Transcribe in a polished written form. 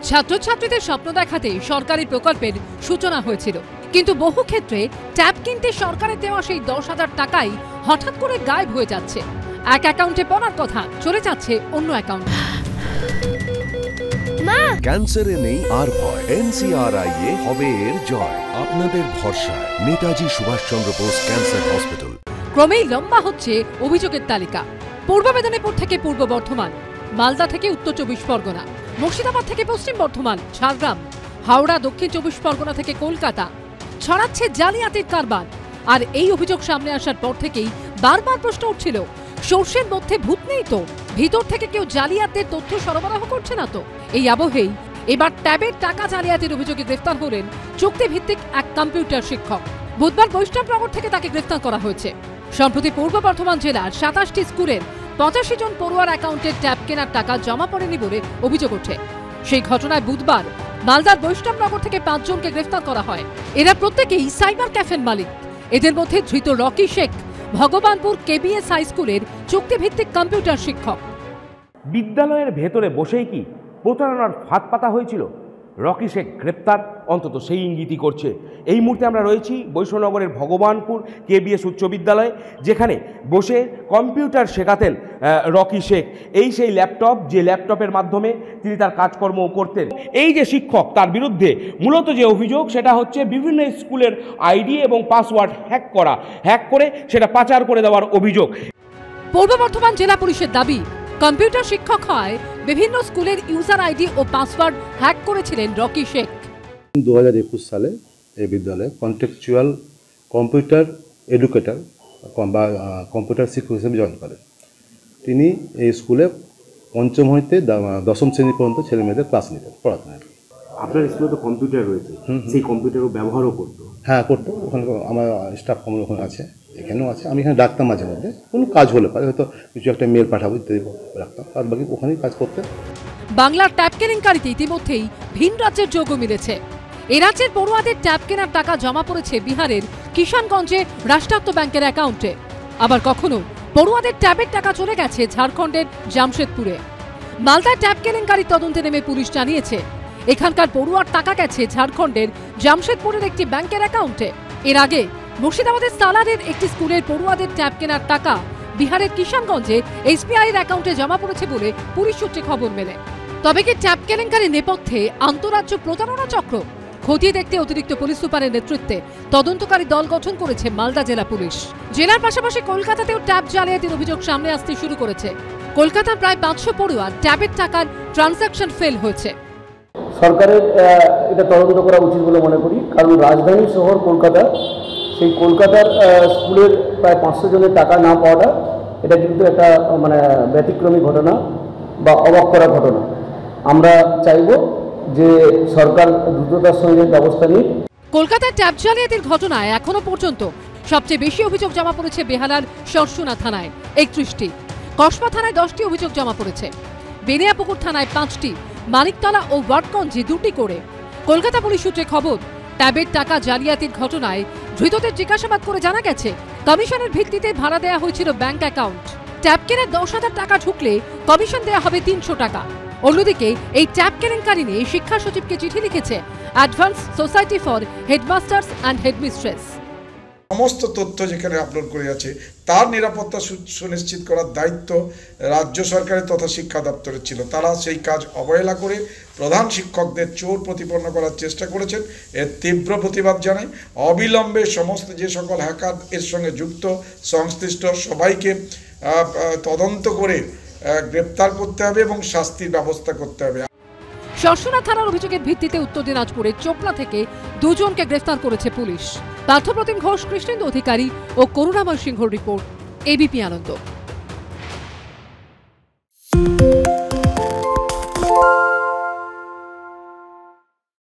ছাত্রছাত্রীদের স্বপ্ন দেখাতে সরকারি প্রকল্পের সূচনা হয়েছিল, কিন্তু বহু ক্ষেত্রে ট্যাব কিনতে সরকারের দেওয়া সেই 10,000 টাকাই হঠাৎ করে গায়েব হয়ে যাচ্ছে। এক অ্যাকাউন্টে পড়ার কথা চলে যাচ্ছে অন্য অ্যাকাউন্টে। ক্যান্সারে নেই আর ভয়, NCRI হবে এর জয়। আপনাদের ভরসা নেতাজি সুভাষচন্দ্র বোস ক্যান্সার হসপিটাল। ক্রমেই লম্বা হচ্ছে অভিযোগের তালিকা। পূর্ব মেদিনীপুর থেকে পূর্ব বর্ধমান, মালদা থেকে উত্তর 24 পরগনা, মুর্শিদাবাদ থেকে পশ্চিম বর্ধমান, ঝাড়গ্রাম, হাওড়া, দক্ষিণ 24 পরগনা থেকে কলকাতা ছড়াচ্ছে জালিয়াতির কারবার। আর এই অভিযোগ সামনে আসার পর থেকেই বারবার প্রশ্ন উঠছিল, সর্ষের মধ্যে ভূত নেই তো? ভিতর থেকে কেউ জালিয়াতের তথ্য সরবরাহ করছে না তো? এই আবহেই এবার ট্যাবের টাকা জালিয়াতির অভিযোগে গ্রেফতার হলেন চুক্তিভিত্তিক এক কম্পিউটার শিক্ষক। বুধবার বৈষ্ণবনগর থেকে তাকে গ্রেফতার করা হয়েছে। সম্প্রতি পূর্ব বর্ধমান জেলার 27টি স্কুলের 85 জন পড়ুয়ার অ্যাকাউন্টে ট্যাব কেনার টাকা জমা পড়েনি বলে অভিযোগ ওঠে। সেই ঘটনায় বুধবার মালদার বৈষ্ণবনগর থেকে 5 জনকে গ্রেফতার করা হয়। এরা প্রত্যেকেই সাইবার ক্যাফের মালিক। এদের মধ্যে ধৃত রকি শেখ ভগবানপুর KBS হাই স্কুলের চুক্তিভিত্তিক কম্পিউটার শিক্ষক। বিদ্যালয়ের ভেতরে বসেই কি প্রতারণার ফাঁদ পাতা হয়েছিল? রকি শেখ গ্রেপ্তার, অন্তত সেই ইঙ্গিতই করছে। এই মুহূর্তে আমরা রয়েছি বৈষ্ণবনগরের ভগবানপুর KBS উচ্চ বিদ্যালয়ে, যেখানে বসে কম্পিউটার শেখাতেন রকি শেখ। এই সেই ল্যাপটপ, যে ল্যাপটপের মাধ্যমে তিনি তার কাজকর্ম করতেন। এই যে শিক্ষক, তার বিরুদ্ধে মূলত যে অভিযোগ সেটা হচ্ছে বিভিন্ন স্কুলের আইডি এবং পাসওয়ার্ড হ্যাক করে সেটা পাচার করে দেওয়ার অভিযোগ। পূর্ব বর্ধমান জেলা পুলিশের দাবি, কম্পিউটার শিক্ষক হয় বিভিন্ন স্কুলের ইউজার আইডি ও পাসওয়ার্ড হ্যাক করেছিলেন রকি শেখ। 2021 সালে এই বিদ্যালয়ে কন্টেক্সচুয়াল কম্পিউটার এডুকেটর বা কম্পিউটার শিক্ষক হিসেবে জয়েন করেন। তিনি এই স্কুলে পঞ্চম হইতে 10ম শ্রেণী পর্যন্ত ছেলে মেয়েদের ক্লাস নিতেন, পড়াতেন। আপনার স্কুলে তো কম্পিউটার রয়েছে, সেই কম্পিউটারও ব্যবহারও করতো? হ্যাঁ, করতো। ওখানে আমার স্টাফ কম ওখানে আছে, এখানেও আছে। আমি এখানে ডাকতাম মাঝে মধ্যে, কোনো কাজ হলে পারে, হয়তো কিছু একটা মেল পাঠাবো ইত্যাদি রাখতাম, আর বাকি ওখানেই কাজ করতে। বাংলার ট্যাব কেলেঙ্কারিতে ইতিমধ্যেই ভিন রাজ্যের যোগও মিলেছে। এ রাজ্যের পড়ুয়াদের ট্যাব কেনার টাকা জমা পড়েছে বিহারের কিষানগঞ্জে রাষ্ট্রায়ত্ত ব্যাংকের অ্যাকাউন্টে। আবার কখনো পড়ুয়াদের ট্যাবের টাকা চলে গেছে ঝাড়খণ্ডের জামশেদপুরে। মালদার ট্যাব কেলেঙ্কারির তদন্তে নেমে পুলিশ জানিয়েছে, এখানকার পড়ুয়ার টাকা গেছে ঝাড়খণ্ডের জামশেদপুরের একটি ব্যাংকের অ্যাকাউন্টে। এর আগে মুর্শিদাবাদের সালারের একটি স্কুলের পড়ুয়াদের ট্যাব কেনার টাকা বিহারের কিষানগঞ্জে SBI এর অ্যাকাউন্টে জমা পড়েছে বলে পুলিশ সূত্রে খবর মেলে। তবে কি ট্যাব কেলেঙ্কারির নেপথ্যে আন্তঃরাজ্য প্রতারণা চক্র? খতিয়ে দেখতে অতিরিক্ত পুলিশ সুপারের নেতৃত্বে তদন্তকারী দল গঠন করেছে মালদা জেলা পুলিশ। জেলার পাশাপাশি কলকাতাতেও ট্যাব জালিয়াতির অভিযোগ সামনে আসতে শুরু করেছে। কলকাতার প্রায় 500 পড়ুয়ার ট্যাবের টাকার ট্রানজাকশন ফেল হয়েছে। সরকারের এটা তদন্ত করা উচিত বলে মনে করি, কারণ রাজধানী শহর কলকাতা, সেই কলকাতার স্কুলের প্রায় 500 জনের টাকা না পাওয়াটা এটা কিন্তু একটা ব্যতিক্রমী ঘটনা বা অবাক করা ঘটনা। আমরা চাইব যে সরকার দ্রুততার সঙ্গে ব্যবস্থা নিক। কলকাতার ট্যাব জালিয়াতির ঘটনায় এখনো পর্যন্ত সবচেয়ে বেশি অভিযোগ জমা পড়েছে বেহালার সরসুনা থানায় 31টি, কসবা থানায় 10টি অভিযোগ জমা পড়েছে, বেনিয়াপুকুর থানায় 5টি, মানিকতলা ও ওয়াটগঞ্জে 2টি করে। কলকাতা পুলিশ সূত্রে খবর, ট্যাবের টাকা জালিয়াতির ঘটনায় ধৃতদের জিজ্ঞাসাবাদ করে জানা গেছে, কমিশনের ভিত্তিতে ভাড়া দেওয়া হয়েছিল ব্যাংক অ্যাকাউন্ট। ট্যাব কেনার 10,000 টাকা ঢুকলে কমিশন দেওয়া হবে 300 টাকা। অন্যদিকে এই ট্যাব কেলেঙ্কারি নিয়ে শিক্ষা সচিবকে চিঠি লিখেছে advance society for headmasters and headmistress. সমস্ত তথ্য যেখানে আপলোড করে আছে তার নিরাপত্তা সুনিশ্চিত করার দায়িত্ব রাজ্য সরকারের তথা শিক্ষা দপ্তরের ছিল। তারা সেই কাজ অবহেলা করে প্রধান শিক্ষকদের চোর প্রতিপন্ন করার চেষ্টা করেছেন। এর তীব্র প্রতিবাদ জানাই। অবিলম্বে সমস্ত যে সকল হ্যাকার এর সঙ্গে যুক্ত সংশ্লিষ্ট সবাইকে তদন্ত করে গ্রেপ্তার করতে হবে এবং শাস্তির ব্যবস্থা করতে হবে। সরসুনা থানার অভিযোগের ভিত্তিতে উত্তর দিনাজপুরের চোপড়া থেকে 2 জনকে গ্রেফতার করেছে পুলিশ। পার্থপ্রতিম ঘোষ, কৃষ্ণেন্দু অধিকারী ও করুণাময় সিংহর রিপোর্ট, ABP আনন্দ।